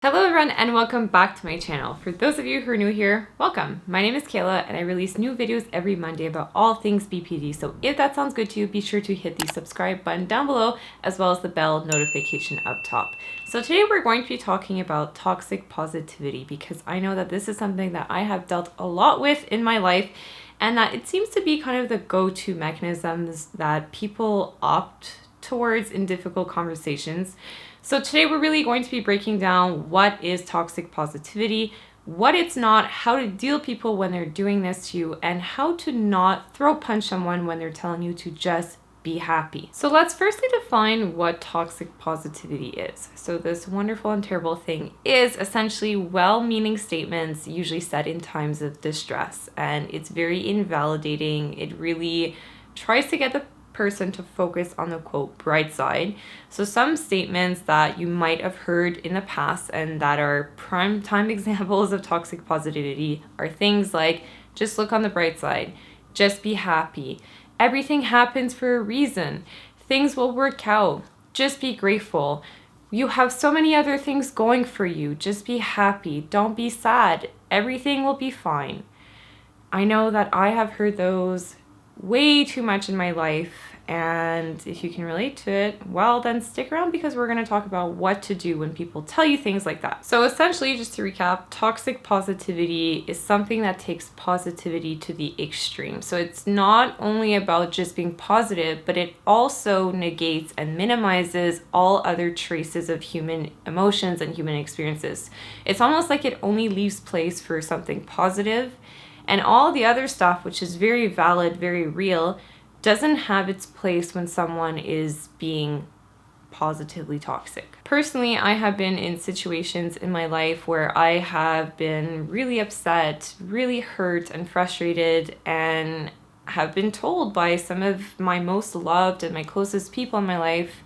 Hello everyone and welcome back to my channel. For those of you who are new here, welcome. My name is Kayla and I release new videos every Monday about all things BPD. So if that sounds good to you, be sure to hit the subscribe button down below as well as the bell notification up top. So today we're going to be talking about toxic positivity because I know that this is something that I have dealt a lot with in my life and that it seems to be kind of the go-to mechanisms that people opt towards in difficult conversations. So today we're really going to be breaking down what is toxic positivity, what it's not, how to deal with people when they're doing this to you, and how to not throw punch someone when they're telling you to just be happy. So let's firstly define what toxic positivity is. So this wonderful and terrible thing is essentially well-meaning statements usually said in times of distress, and it's very invalidating. It really tries to get the person to focus on the quote bright side. So some statements that you might have heard in the past and that are prime time examples of toxic positivity are things like just look on the bright side, just be happy, everything happens for a reason, things will work out, just be grateful, you have so many other things going for you, just be happy, don't be sad, everything will be fine. I know that I have heard those way too much in my life, and if you can relate to it, well then stick around because we're going to talk about what to do when people tell you things like that. So essentially, just to recap, toxic positivity is something that takes positivity to the extreme. So it's not only about just being positive, but it also negates and minimizes all other traces of human emotions and human experiences. It's almost like it only leaves place for something positive, and all the other stuff, which is very valid, very real, doesn't have its place when someone is being positively toxic. Personally, I have been in situations in my life where I have been really upset, really hurt and frustrated, and have been told by some of my most loved and my closest people in my life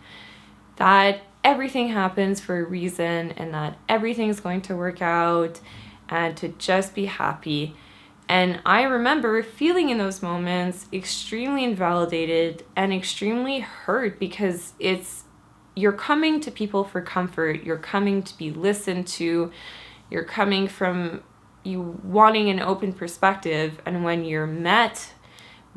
that everything happens for a reason and that everything's going to work out and to just be happy. And I remember feeling in those moments extremely invalidated and extremely hurt because you're coming to people for comfort, you're coming to be listened to, you're coming from you wanting an open perspective, and when you're met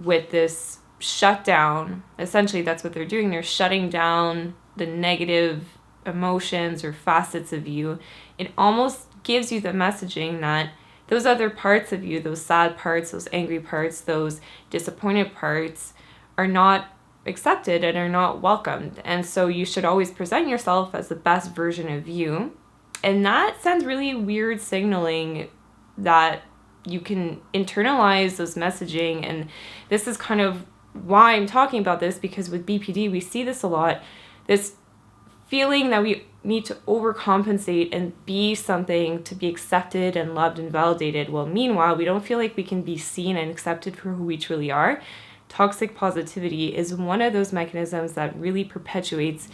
with this shutdown, essentially that's what they're doing, they're shutting down the negative emotions or facets of you. It almost gives you the messaging that those other parts of you, those sad parts, those angry parts, those disappointed parts are not accepted and are not welcomed. And so you should always present yourself as the best version of you. And that sends really weird signaling that you can internalize those messaging. And this is kind of why I'm talking about this, because with BPD, we see this a lot. This feeling that we need to overcompensate and be something to be accepted and loved and validated. Well, meanwhile, we don't feel like we can be seen and accepted for who we truly are. Toxic positivity is one of those mechanisms that really perpetuates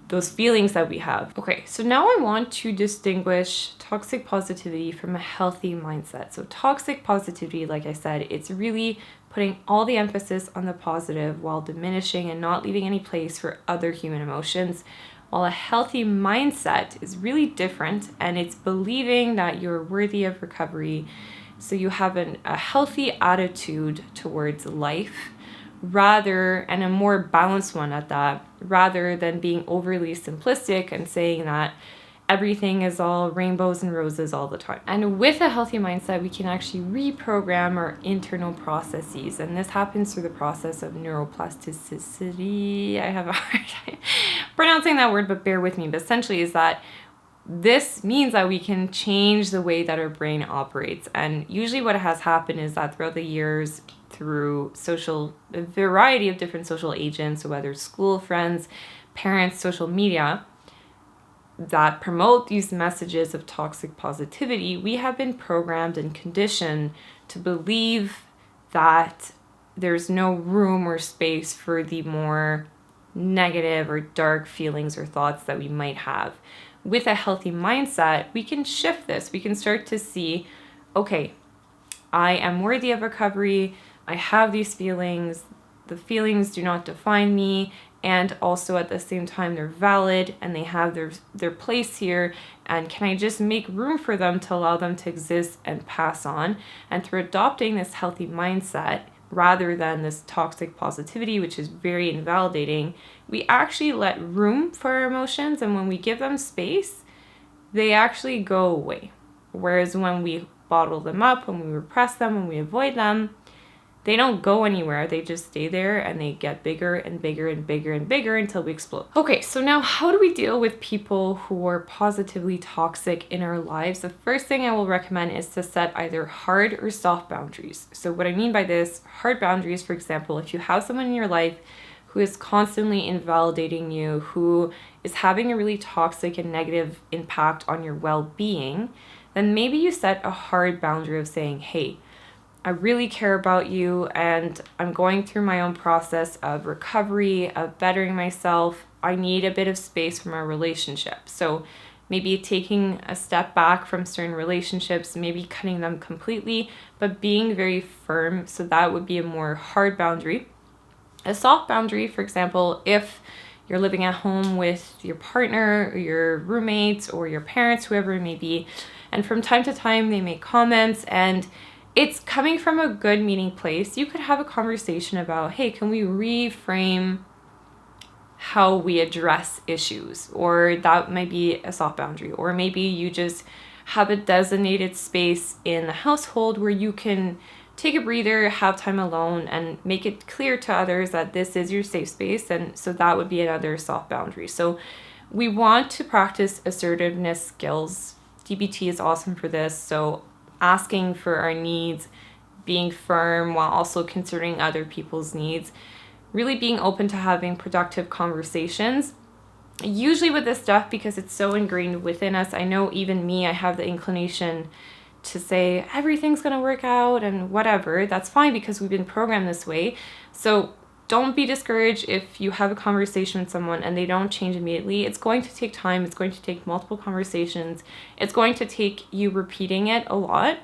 those feelings that we have. Okay, so now I want to distinguish toxic positivity from a healthy mindset. So toxic positivity, like I said, it's really putting all the emphasis on the positive while diminishing and not leaving any place for other human emotions. While a healthy mindset is really different, and it's believing that you're worthy of recovery. So you have a healthy attitude towards life, and a more balanced one at that, rather than being overly simplistic and saying that everything is all rainbows and roses all the time. And with a healthy mindset, we can actually reprogram our internal processes. And this happens through the process of neuroplasticity. I have a hard time pronouncing that word, but bear with me. But essentially is that this means that we can change the way that our brain operates. And usually what has happened is that throughout the years, through a variety of different social agents, so whether it's school, friends, parents, social media, that promote these messages of toxic positivity, we have been programmed and conditioned to believe that there's no room or space for the more negative or dark feelings or thoughts that we might have. With a healthy mindset, we can shift this. We can start to see, okay, I am worthy of recovery. I have these feelings. The feelings do not define me, and also at the same time they're valid and they have their place here, and can I just make room for them to allow them to exist and pass on? And through adopting this healthy mindset rather than this toxic positivity, which is very invalidating, we actually let room for our emotions, and when we give them space, they actually go away. Whereas when we bottle them up, when we repress them, when we avoid them, they don't go anywhere. They just stay there and they get bigger and bigger and bigger and bigger until we explode. Okay, so now how do we deal with people who are positively toxic in our lives? The first thing I will recommend is to set either hard or soft boundaries. So what I mean by this, hard boundaries, for example, if you have someone in your life who is constantly invalidating you, who is having a really toxic and negative impact on your well-being, then maybe you set a hard boundary of saying, hey, I really care about you and I'm going through my own process of recovery, of bettering myself. I need a bit of space from our relationship. So maybe taking a step back from certain relationships, maybe cutting them completely, but being very firm. So that would be a more hard boundary. A soft boundary, for example, if you're living at home with your partner or your roommates or your parents, whoever it may be, and from time to time they make comments and it's coming from a good meaning place, you could have a conversation about, hey, can we reframe how we address issues? Or that might be a soft boundary. Or maybe you just have a designated space in the household where you can take a breather, have time alone, and make it clear to others that this is your safe space. And so that would be another soft boundary. So we want to practice assertiveness skills. DBT is awesome for this. So asking for our needs, being firm while also considering other people's needs, really being open to having productive conversations. Usually with this stuff, because it's so ingrained within us, I know even me, I have the inclination to say everything's going to work out and whatever. That's fine because we've been programmed this way. So don't be discouraged if you have a conversation with someone and they don't change immediately. It's going to take time. It's going to take multiple conversations. It's going to take you repeating it a lot.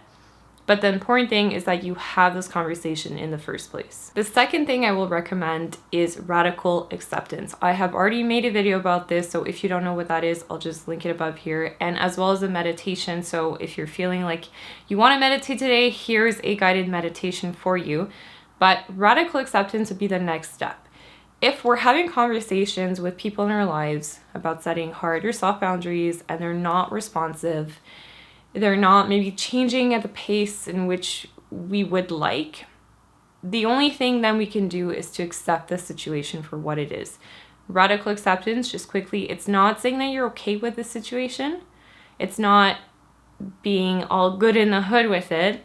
But the important thing is that you have this conversation in the first place. The second thing I will recommend is radical acceptance. I have already made a video about this, so if you don't know what that is, I'll just link it above here, and as well as a meditation. So if you're feeling like you want to meditate today, here's a guided meditation for you. But radical acceptance would be the next step. If we're having conversations with people in our lives about setting hard or soft boundaries and they're not responsive, they're not maybe changing at the pace in which we would like, the only thing then we can do is to accept the situation for what it is. Radical acceptance, just quickly, it's not saying that you're okay with the situation. It's not being all good in the hood with it.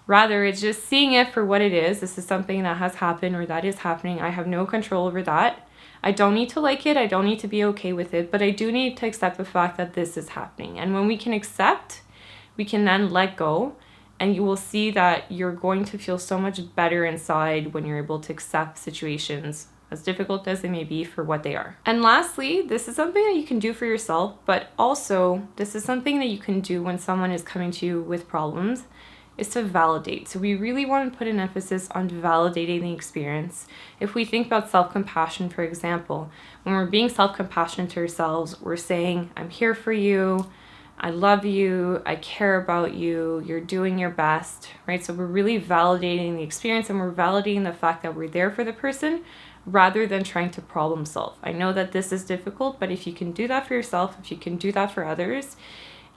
Rather, it's just seeing it for what it is. This is something that has happened or that is happening. I have no control over that. I don't need to like it. I don't need to be okay with it. But I do need to accept the fact that this is happening. And when we can accept, we can then let go. And you will see that you're going to feel so much better inside when you're able to accept situations, as difficult as they may be, for what they are. And lastly, this is something that you can do for yourself, but also this is something that you can do when someone is coming to you with problems, is to validate. So we really want to put an emphasis on validating the experience. If we think about self-compassion, for example, when we're being self-compassionate to ourselves, we're saying, I'm here for you, I love you, I care about you, you're doing your best, right? So we're really validating the experience and we're validating the fact that we're there for the person rather than trying to problem solve. I know that this is difficult, but if you can do that for yourself, if you can do that for others,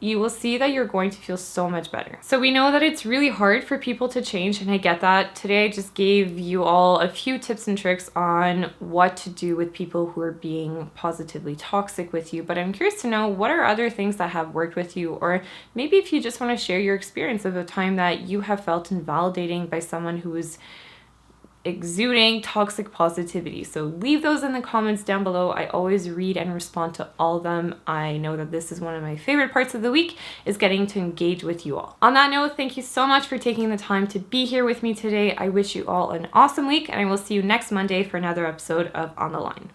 you will see that you're going to feel so much better. So we know that it's really hard for people to change, and I get that. Today I just gave you all a few tips and tricks on what to do with people who are being positively toxic with you, but I'm curious to know, what are other things that have worked with you? Or maybe if you just want to share your experience of a time that you have felt invalidating by someone who is exuding toxic positivity. So leave those in the comments down below. I always read and respond to all of them. I know that this is one of my favorite parts of the week, is getting to engage with you all. On that note, thank you so much for taking the time to be here with me today. I wish you all an awesome week, and I will see you next Monday for another episode of On the Line.